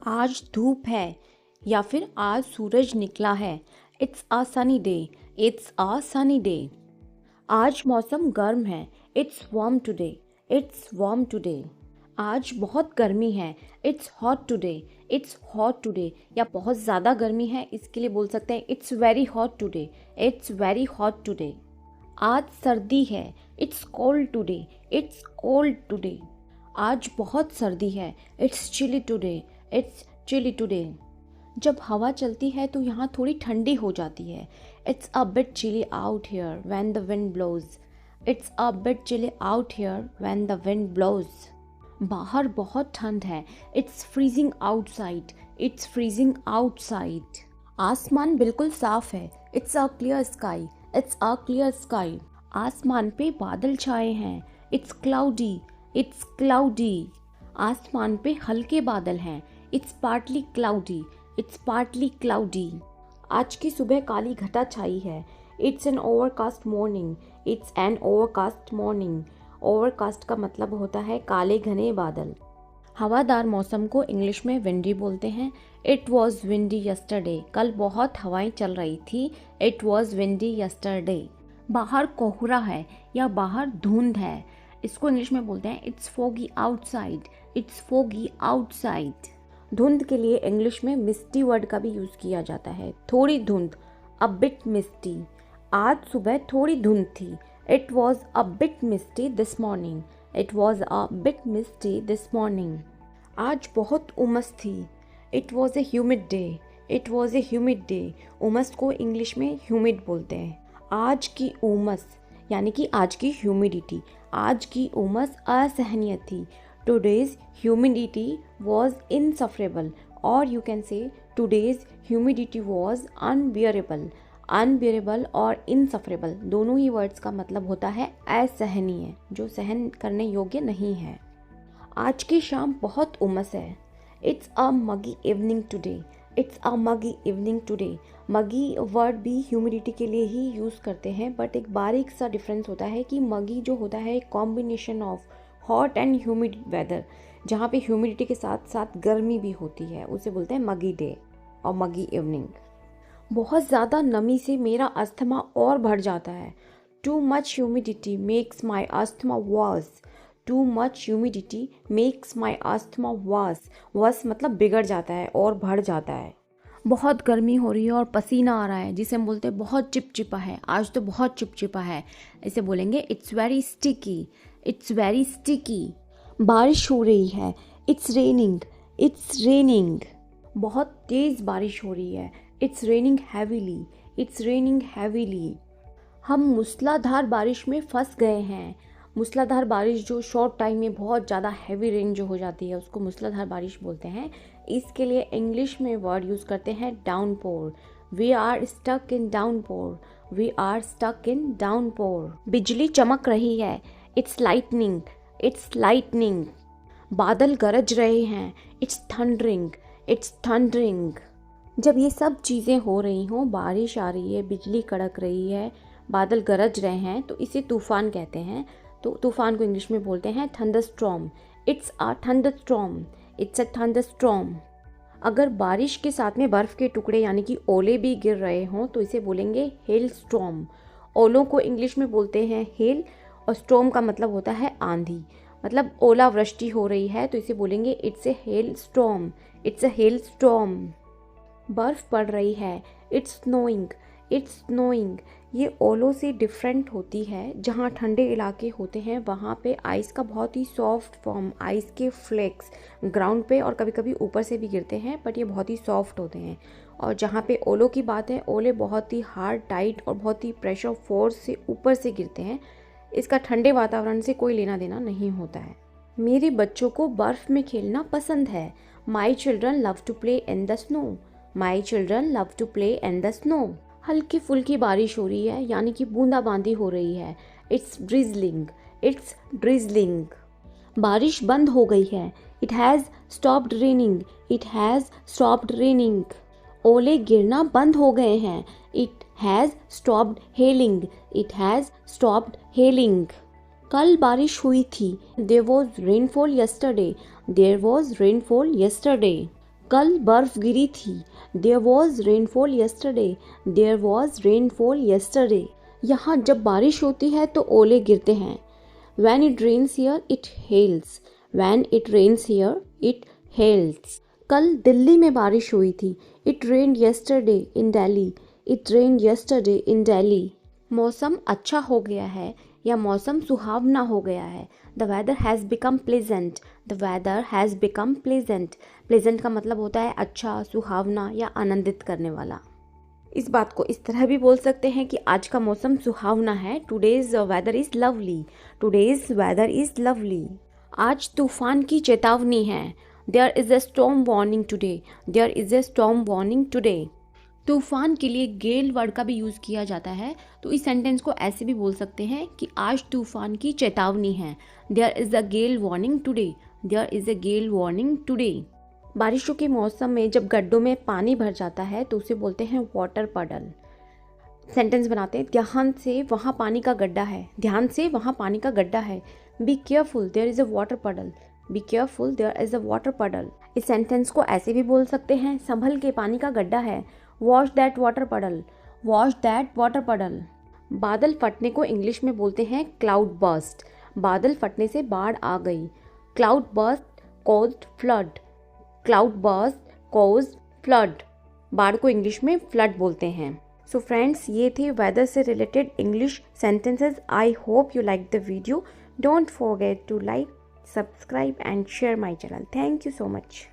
आज धूप है या फिर आज सूरज निकला है। It's a sunny day. It's a sunny day. आज मौसम गर्म है। It's warm today. It's warm today. आज बहुत गर्मी है। It's hot today. It's hot today. या बहुत ज़्यादा गर्मी है, इसके लिए बोल सकते हैं it's very hot today. It's very hot today. आज सर्दी है। It's cold today. It's cold today. आज बहुत सर्दी है। It's chilly today. It's chilly today. जब हवा चलती है तो यहाँ थोड़ी ठंडी हो जाती है। It's a bit chilly out here when the wind blows. It's a bit chilly out here when the wind blows. बाहर बहुत ठंड है। It's freezing outside. It's freezing outside. आसमान बिल्कुल साफ है। It's a clear sky. It's a clear sky. आसमान पे बादल छाए हैं। It's cloudy. It's cloudy. आसमान पे हल्के बादल हैं। It's partly cloudy. It's partly cloudy. आज की सुबह काली घटा छाई है। It's an overcast morning. It's an overcast morning. Overcast का मतलब होता है काले घने बादल। हवादार मौसम को इंग्लिश में विंडी बोलते हैं। It was windy yesterday. कल बहुत हवाएं चल रही थी। It was windy yesterday. बाहर कोहरा है या बाहर धुंध है, इसको इंग्लिश में बोलते हैं it's foggy outside. It's foggy outside. धुंध के लिए इंग्लिश में मिस्टी वर्ड का भी यूज़ किया जाता है। थोड़ी धुंध, अ बिट मिस्टी। आज सुबह थोड़ी धुंध थी। It was a bit misty this morning. It was a bit misty this morning. आज बहुत उमस थी। It was a humid day. It was a humid day. उमस को इंग्लिश में ह्यूमिड बोलते हैं। आज की उमस यानी कि आज की ह्यूमिडिटी। आज की उमस असहनीय थी। टुडेज ह्यूमिडिटी वॉज इनसफरेबल, और you can say today's humidity was unbearable. Unbearable और इनसफरेबल दोनों ही वर्ड्स का मतलब होता है असहनीय, जो सहन करने योग्य नहीं है। आज की शाम बहुत उमस है। It's a muggy evening today. It's a muggy evening today. Muggy word भी ह्यूमिडिटी के लिए ही यूज़ करते हैं, बट एक बारीक सा डिफरेंस होता है कि मगी जो होता है एक combination of hot and humid weather, जहाँ पे ह्यूमिडिटी के साथ साथ गर्मी भी होती है, उसे बोलते हैं मगी डे और मगी इवनिंग। बहुत ज़्यादा नमी से मेरा अस्थमा और बढ़ जाता है। Too much humidity makes my asthma worse. Too much humidity makes my asthma worse. Worse मतलब बिगड़ जाता है और बढ़ जाता है। बहुत गर्मी हो रही है और पसीना आ रहा है, जिसे हम बोलते हैं बहुत चिपचिपा है। आज तो बहुत चिपचिपा है, इसे बोलेंगे it's very sticky. It's very sticky. बारिश हो रही है। It's raining. It's raining. बहुत तेज़ बारिश हो रही है। It's raining heavily. It's raining heavily. हम मूसलाधार बारिश में फंस गए हैं। मूसलाधार बारिश जो शॉर्ट टाइम में बहुत ज़्यादा हैवी रेन जो हो जाती है, उसको मूसलाधार बारिश बोलते हैं। इसके लिए इंग्लिश में वर्ड यूज़ करते हैं downpour. We are stuck in downpour. We are stuck in downpour. बिजली चमक रही है। It's lightning. It's lightning. बादल गरज रहे हैं। It's thundering. It's thundering. जब ये सब चीज़ें हो रही हों, बारिश आ रही है, बिजली कड़क रही है, बादल गरज रहे हैं, तो इसे तूफ़ान कहते हैं। तो तूफ़ान को इंग्लिश में बोलते हैं thunderstorm. It's a thunderstorm. It's a thunderstorm. अगर बारिश के साथ में बर्फ़ के टुकड़े यानी कि ओले भी गिर रहे हों तो इसे बोलेंगे हेल स्टॉर्म। ओलों को इंग्लिश में बोलते हैं हेल, और स्टॉर्म का मतलब होता है आंधी। मतलब ओलावृष्टि हो रही है तो इसे बोलेंगे it's a hello storm. It's a hello storm. बर्फ़ पड़ रही है। It's snowing. It's snowing. ये ओलों से डिफरेंट होती है। जहाँ ठंडे इलाके होते हैं वहाँ पे आइस का बहुत ही सॉफ्ट फॉर्म, आइस के फ्लेक्स ग्राउंड पे और कभी कभी ऊपर से भी गिरते हैं, बट ये बहुत ही सॉफ्ट होते हैं। और जहाँ पे ओलों की बात है, ओले बहुत ही हार्ड, टाइट और बहुत ही प्रेशर फोर्स से ऊपर से गिरते हैं। इसका ठंडे वातावरण से कोई लेना देना नहीं होता है। मेरे बच्चों को बर्फ़ में खेलना पसंद है। My children love to play in the snow. My children love to play in the snow. हल्की फुल्की बारिश हो रही है यानी कि बूंदाबांदी हो रही है। It's drizzling. It's drizzling. बारिश बंद हो गई है। It has stopped raining. It has stopped raining. ओले गिरना बंद हो गए हैं। It has stopped hailing. It has stopped hailing. कल बारिश हुई थी। There was rainfall yesterday. There was rainfall yesterday. कल बर्फ गिरी थी। There was rainfall yesterday, there was rainfall yesterday. यहाँ जब बारिश होती है तो ओले गिरते हैं। When it rains here, it hails. When it rains here, it hails. कल दिल्ली में बारिश हुई थी। It rained yesterday in Delhi. It rained yesterday in Delhi. मौसम अच्छा हो गया है या मौसम सुहावना हो गया है। The weather has become pleasant. The weather has become pleasant. Pleasant का मतलब होता है अच्छा, सुहावना या आनंदित करने वाला। इस बात को इस तरह भी बोल सकते हैं कि आज का मौसम सुहावना है। Today's weather is lovely. Today's weather is lovely. आज तूफान की चेतावनी है। There is a storm warning today. There is a storm warning today. तूफान के लिए गेल वर्ड का भी यूज़ किया जाता है, तो इस सेंटेंस को ऐसे भी बोल सकते हैं कि आज तूफान की चेतावनी है। There is a gale warning today. There is a gale warning today. बारिशों के मौसम में जब गड्ढों में पानी भर जाता है तो उसे बोलते हैं वाटर पडल। सेंटेंस बनाते हैं, ध्यान से वहाँ पानी का गड्ढा है। ध्यान से वहाँ पानी का गड्ढा है। Be careful, there is a water puddle. Be careful, there is a water puddle. इस सेंटेंस को ऐसे भी बोल सकते हैं, संभल के पानी का गड्ढा है। वॉश दैट वाटर पडल। वॉश दैट वाटर पडल। बादल फटने को इंग्लिश में बोलते हैं क्लाउड बर्स्ट। बादल फटने से बाढ़ आ गई। Cloud burst caused flood. Cloud burst cause flood. बाढ़ को इंग्लिश में फ्लड बोलते हैं। सो फ्रेंड्स, ये थे वेदर से related English sentences. I hope you like the video. Don't forget to like, subscribe and share my channel. Thank you so much.